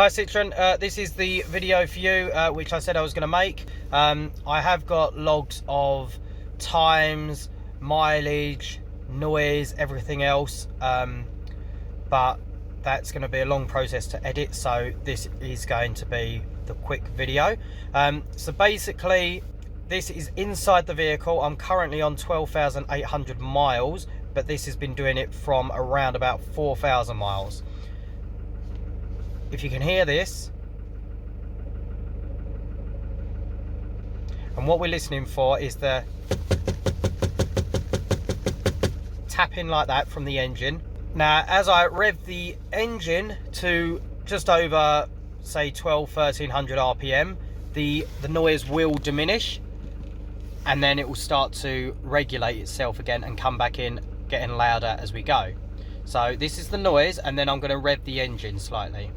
Hi Citroen, this is the video for you which I said I was going to make. I have got logs of times, mileage, noise, everything else, but that's going to be a long process to edit, so this is going to be the quick video. So basically this is inside the vehicle. I'm currently on 12,800 miles, but this has been doing it from around about 4,000 miles. If you can hear this, and what we're listening for is the tapping like that from the engine. Now, as I rev the engine to just over, say, 1300 RPM, the noise will diminish, and then it will start to regulate itself again and come back in, getting louder as we go. So this is the noise, and then I'm going to rev the engine slightly.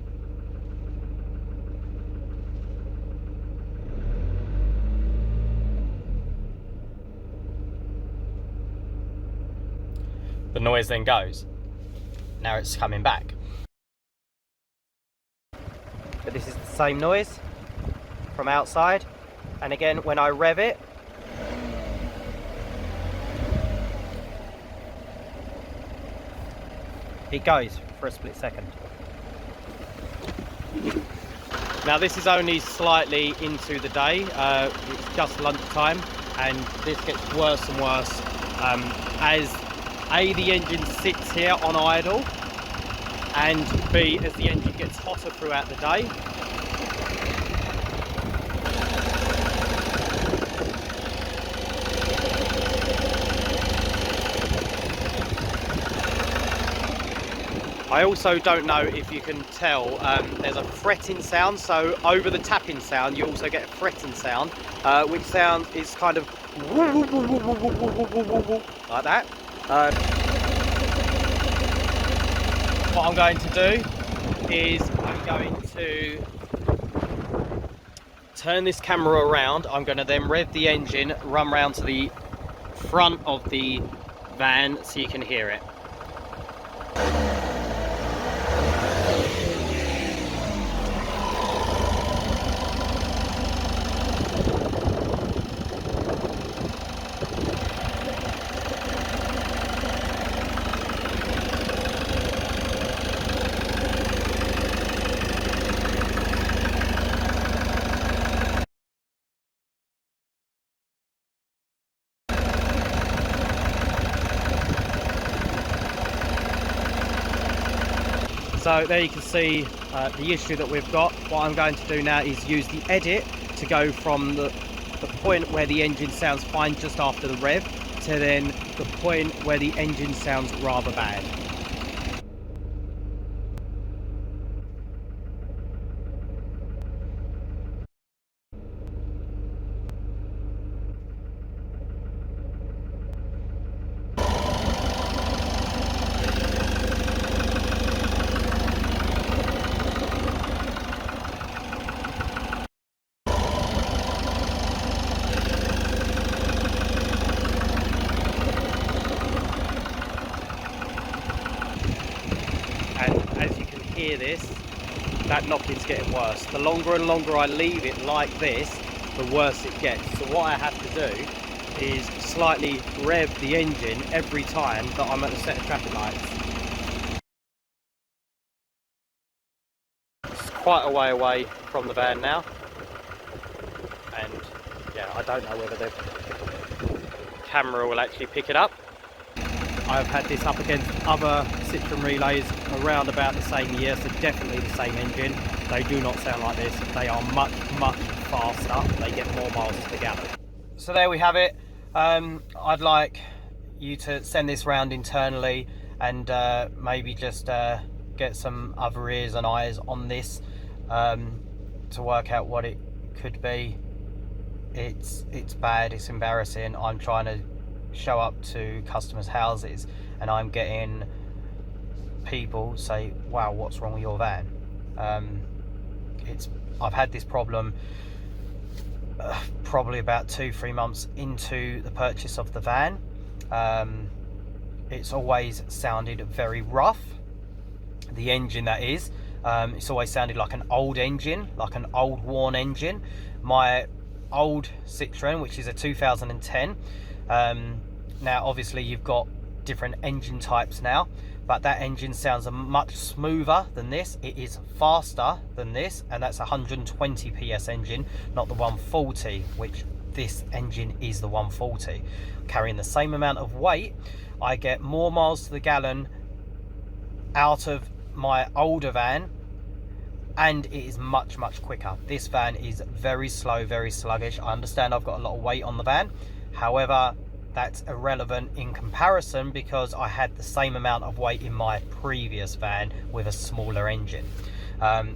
The noise then goes. Now it's coming back. But this is the same noise from outside. And again, when I rev it, it goes for a split second. Now this is only slightly into the day. It's just lunchtime, and this gets worse and worse as A, the engine sits here on idle, and B, as the engine gets hotter throughout the day. I also don't know if you can tell, there's a fretting sound, so over the tapping sound you also get a fretting sound, which sound is kind of like that. What I'm going to do is I'm going to turn this camera around. I'm going to then rev the engine, run round to the front of the van so you can hear it. So there you can see the issue that we've got. What I'm going to do now is use the edit to go from the point where the engine sounds fine just after the rev to then the point where the engine sounds rather bad. Hear this, that knocking's getting worse. The longer and longer I leave it like this, the worse it gets. So what I have to do is slightly rev the engine every time that I'm at the set of traffic lights. It's quite a way away from the van now, and yeah, I don't know whether the camera will actually pick it up. I've had this up against other Citroen Relays around about the same year, so definitely the same engine. They do not sound like this. They are much, much faster. They get more miles to the gallon. So there we have it. I'd like you to send this round internally and maybe just get some other ears and eyes on this to work out what it could be. It's bad, it's embarrassing. I'm trying to show up to customers' houses and I'm getting people say, wow, what's wrong with your van? I've had this problem probably about 2-3 months into the purchase of the van. It's always sounded very rough, the engine that is. It's always sounded like an old engine, like an old worn engine. My old Citroen, which is a 2010, now obviously you've got different engine types now, but that engine sounds much smoother than this. It is faster than this, and that's a 120 PS engine, not the 140, which this engine is the 140. Carrying the same amount of weight, I get more miles to the gallon out of my older van, and it is much quicker. This van is very slow, very sluggish. I understand I've got a lot of weight on the van, however that's irrelevant in comparison because I had the same amount of weight in my previous van with a smaller engine.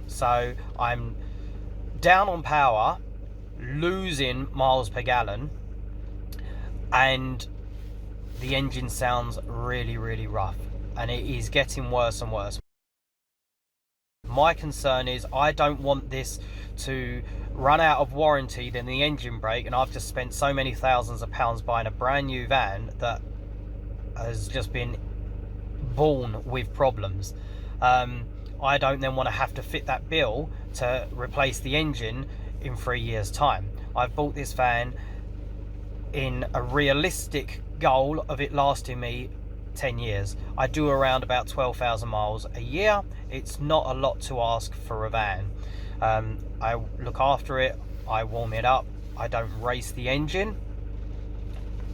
So I'm down on power, losing miles per gallon, and the engine sounds really rough, and it is getting worse and worse. My concern is I don't want this to run out of warranty, then the engine break, and I've just spent so many thousands of pounds buying a brand new van that has just been born with problems. I don't then want to have to fit that bill to replace the engine in 3 years' time. I've bought this van in a realistic goal of it lasting me 10 years. I do around about 12,000 miles a year. It's not a lot to ask for a van. I look after it, I warm it up, I don't race the engine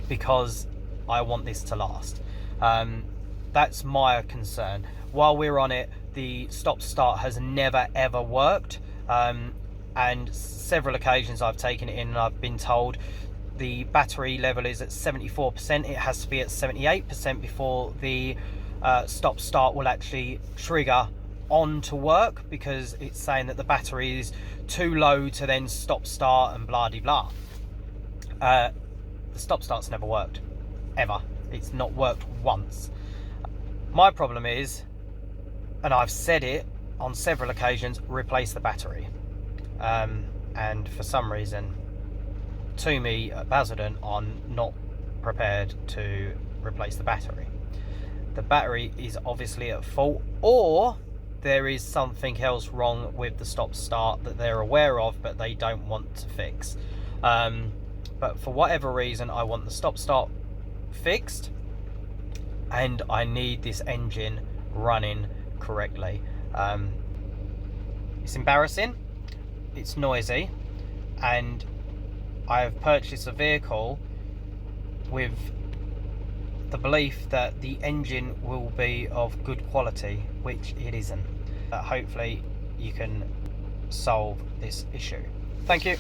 because I want this to last. That's my concern. While we're on it, the stop start has never ever worked, and several occasions I've taken it in and I've been told the battery level is at 74%. It has to be at 78% before the stop start will actually trigger on to work, because it's saying that the battery is too low to then stop start and blah de blah. The stop start's never worked, ever. It's not worked once. My problem is, and I've said it on several occasions, replace the battery. And for some reason, to me at Basildon, are not prepared to replace the battery. The battery is obviously at fault, or there is something else wrong with the stop start that they're aware of but they don't want to fix. But for whatever reason, I want the stop start fixed, and I need this engine running correctly. It's embarrassing, it's noisy, and I have purchased a vehicle with the belief that the engine will be of good quality, which it isn't. Hopefully you can solve this issue. Thank you.